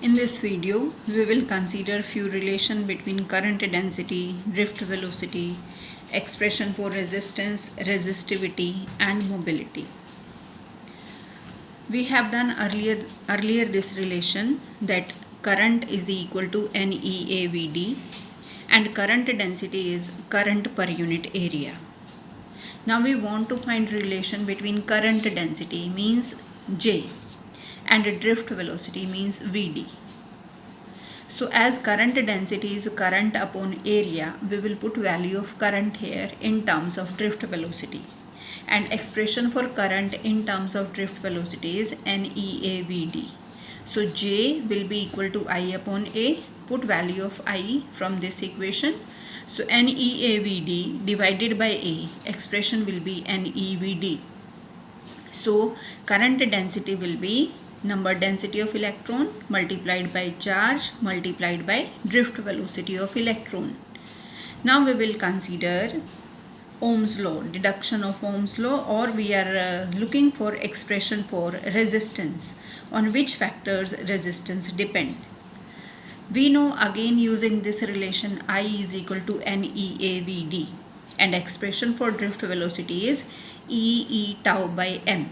In this video, we will consider few relation between current density, drift velocity, expression for resistance, resistivity and mobility. We have done earlier this relation that current is equal to NEAVD and current density is current per unit area. Now we want to find relation between current density means J and drift velocity means Vd. So as current density is current upon area, we will put value of current here in terms of drift velocity. And expression for current in terms of drift velocity is NEAVD. So J will be equal to I upon A. Put value of I from this equation. So NEAVD divided by A, expression will be NEVD. So current density will be number density of electron multiplied by charge multiplied by drift velocity of electron. Now we will consider Ohm's law, deduction of Ohm's law, or we are looking for expression for resistance, on which factors resistance depend. We know again using this relation I is equal to NEAVD and expression for drift velocity is E tau by m.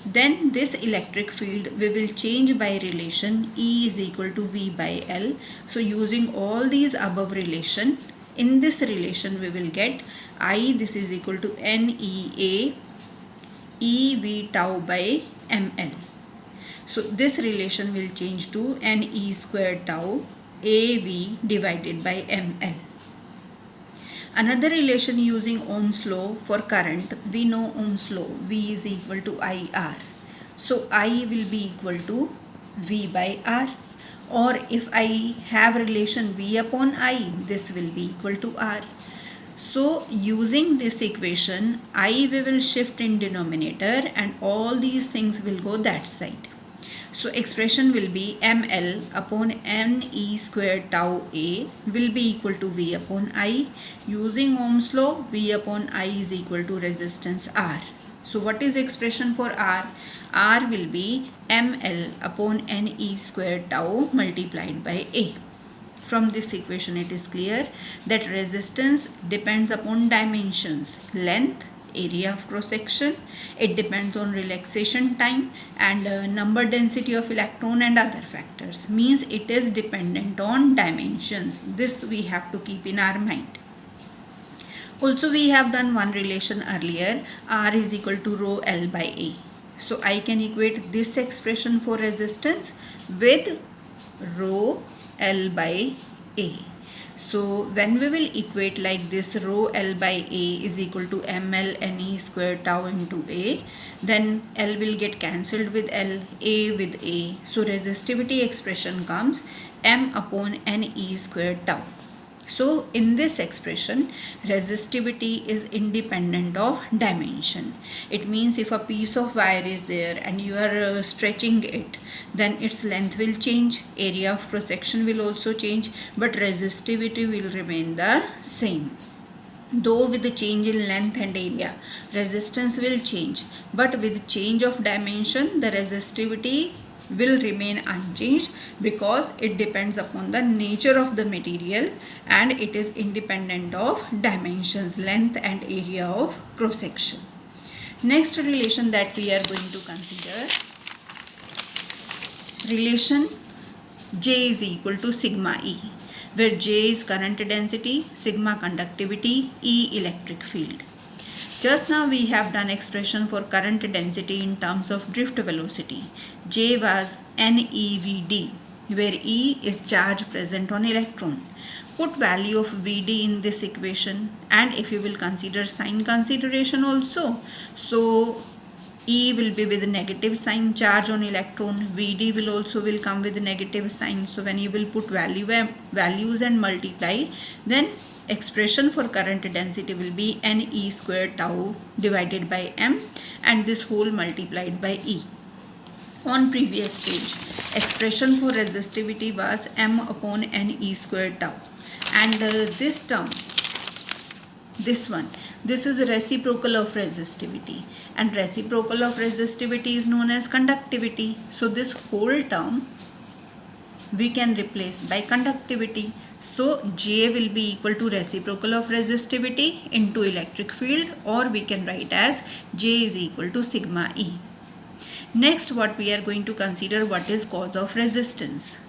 Then this electric field we will change by relation E is equal to V by L. So using all these above relation, in this relation we will get I, this is equal to NEA EV tau by ML. So this relation will change to NE square tau AV divided by ML. Another relation using Ohm's law for current, we know Ohm's law, V is equal to IR. So I will be equal to V by R, or if I have relation V upon I, this will be equal to R. So using this equation, I we will shift in denominator and all these things will go that side. So expression will be ML upon NE square tau A will be equal to V upon I. Using Ohm's law, V upon I is equal to resistance R. So what is expression for R? R will be ML upon NE square tau multiplied by A. From this equation it is clear that resistance depends upon dimensions, length, area of cross section, it depends on relaxation time and number density of electron and other factors. Means it is dependent on dimensions. This we have to keep in our mind. Also we have done one relation earlier, R is equal to rho L by A. So I can equate this expression for resistance with rho L by A. So when we will equate like this, rho L by A is equal to ML NE square tau into A, then L will get cancelled with L, A with A. So resistivity expression comes M upon NE square tau. So in this expression, resistivity is independent of dimension. It means if a piece of wire is there and you are stretching it, then its length will change, area of cross section will also change, but resistivity will remain the same. Though with the change in length and area, resistance will change, but with change of dimension, the resistivity will remain unchanged because it depends upon the nature of the material and it is independent of dimensions, length and area of cross section. Next relation that we are going to consider, relation J is equal to sigma E, where J is current density, sigma conductivity, E electric field. Just now we have done expression for current density in terms of drift velocity. J was NEVD, where E is charge present on electron. Put value of Vd in this equation, and if you will consider sign consideration also, so E will be with negative sign, charge on electron, Vd will also come with negative sign. So when you will put values and multiply, then expression for current density will be NE square tau divided by M and this whole multiplied by E. On previous page, expression for resistivity was M upon NE square tau, and this term, this one, this is reciprocal of resistivity, and reciprocal of resistivity is known as conductivity. So this whole term we can replace by conductivity. So J will be equal to reciprocal of resistivity into electric field, or we can write as J is equal to sigma E. Next, what we are going to consider, what is cause of resistance.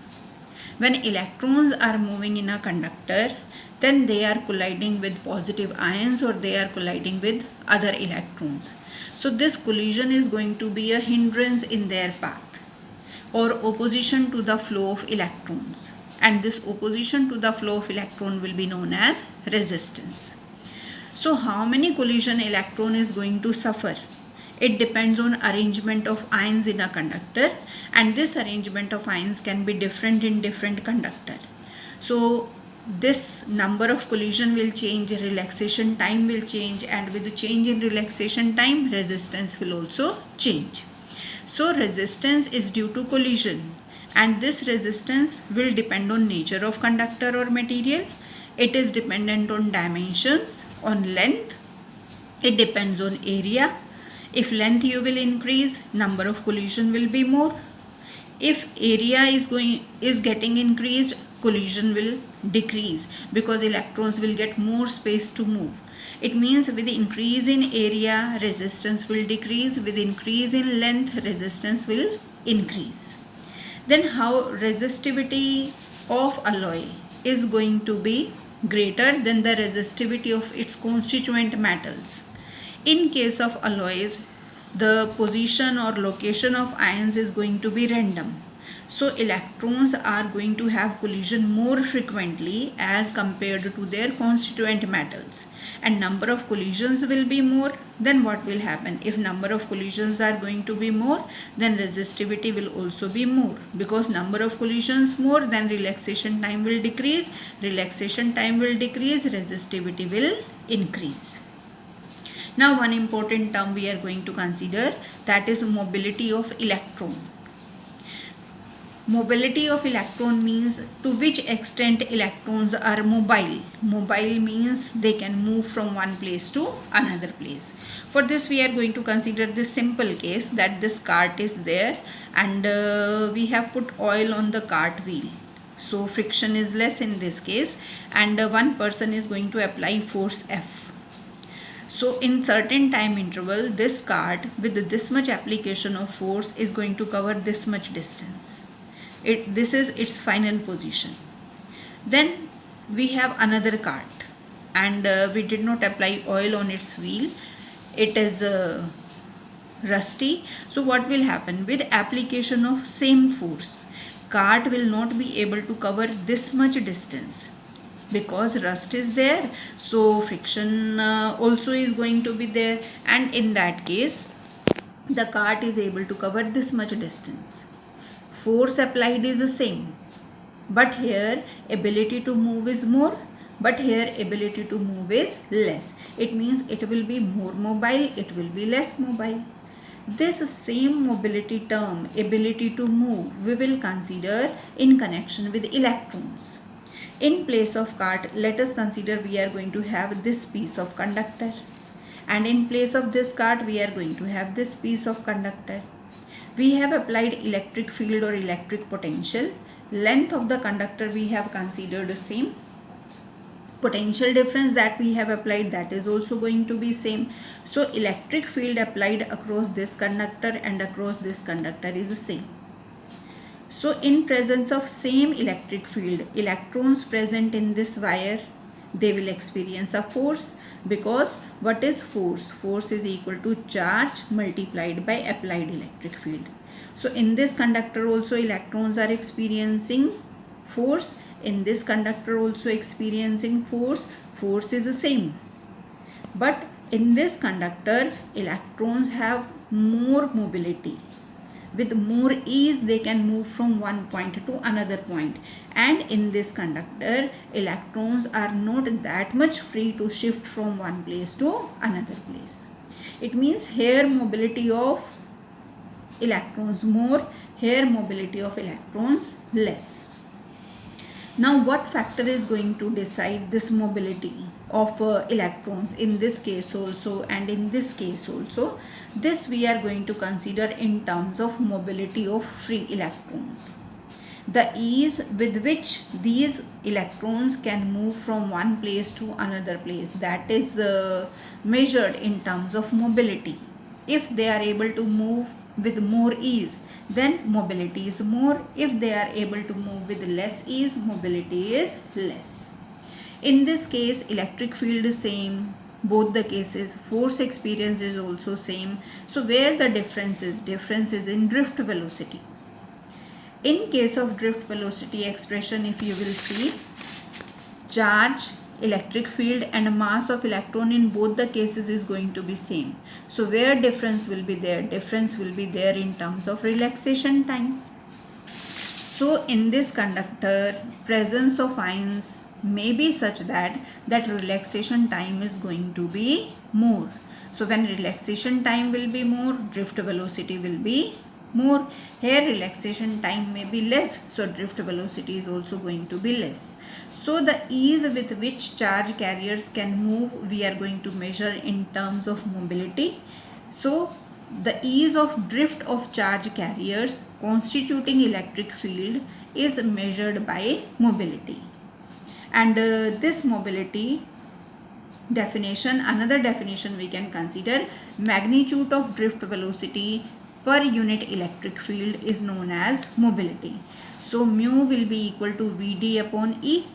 When electrons are moving in a conductor, then they are colliding with positive ions or they are colliding with other electrons. So this collision is going to be a hindrance in their path or opposition to the flow of electrons, and this opposition to the flow of electron will be known as resistance. So how many collision electron is going to suffer? It depends on arrangement of ions in a conductor, and this arrangement of ions can be different in different conductor. So this number of collision will change, relaxation time will change, and with the change in relaxation time, resistance will also change. So resistance is due to collision, and this resistance will depend on nature of conductor or material. It is dependent on dimensions, on length. It depends on area. If length you will increase, number of collision will be more. If area is getting increased, collision will decrease because electrons will get more space to move. It means with increase in area, resistance will decrease. With increase in length, resistance will increase. Then how resistivity of alloy is going to be greater than the resistivity of its constituent metals. In case of alloys, the position or location of ions is going to be random. So electrons are going to have collision more frequently as compared to their constituent metals, and number of collisions will be more. Then what will happen? If number of collisions are going to be more, then resistivity will also be more, because number of collisions more, then relaxation time will decrease. Relaxation time will decrease, resistivity will increase. Now one important term we are going to consider, that is mobility of electron. Mobility of electron means to which extent electrons are mobile. Mobile means they can move from one place to another place. For this we are going to consider this simple case, that this cart is there and we have put oil on the cart wheel. So friction is less in this case, and one person is going to apply force F. So in certain time interval, this cart with this much application of force is going to cover this much distance. This is its final position. Then we have another cart, and we did not apply oil on its wheel. It is rusty. So what will happen? With application of same force, cart will not be able to cover this much distance, because rust is there. So friction also is going to be there, and in that case the cart is able to cover this much distance. Force applied is the same, but here ability to move is more, but here ability to move is less. It means it will be more mobile, it will be less mobile. This same mobility term, ability to move, we will consider in connection with electrons. In place of cart, let us consider we are going to have this piece of conductor, and in place of this cart we are going to have this piece of conductor. We have applied electric field or electric potential. Length of the conductor we have considered the same. Potential difference that we have applied, that is also going to be same. So electric field applied across this conductor and across this conductor is the same. So in presence of same electric field, electrons present in this wire, they will experience a force, because what is force? Force is equal to charge multiplied by applied electric field. So in this conductor also electrons are experiencing force, in this conductor also experiencing force. Force is the same, but in this conductor electrons have more mobility. With more ease they can move from one point to another point, and in this conductor electrons are not that much free to shift from one place to another place. It means here mobility of electrons more, here mobility of electrons less. Now what factor is going to decide this mobility of electrons in this case also and in this case also? This we are going to consider in terms of mobility of free electrons. the ease with which these electrons can move from one place to another place, that is measured in terms of mobility. If they are able to move with more ease, then mobility is more. If they are able to move with less ease, mobility is less. In this case, electric field is same, both the cases. Force experience is also same. So where the difference is in drift velocity. In case of drift velocity expression, if you will see, charge, electric field and mass of electron in both the cases is going to be same. So where difference will be there? Difference will be there in terms of relaxation time. So in this conductor, presence of ions may be such that relaxation time is going to be more. So when relaxation time will be more, drift velocity will be more. Here relaxation time may be less, so drift velocity is also going to be less. So the ease with which charge carriers can move, we are going to measure in terms of mobility. So the ease of drift of charge carriers constituting electric field is measured by mobility. And this mobility definition, another definition we can consider, magnitude of drift velocity per unit electric field is known as mobility. So mu will be equal to Vd upon E.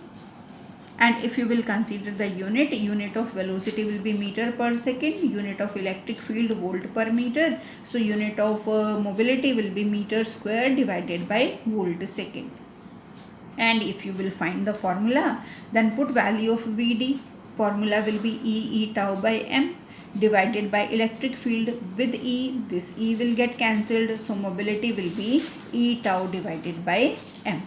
And if you will consider the unit of velocity will be meter per second, unit of electric field volt per meter. So unit of mobility will be meter square divided by volt second. And if you will find the formula, then put value of Vd. Formula will be E tau by m divided by electric field with E. This E will get cancelled. So mobility will be E tau divided by m.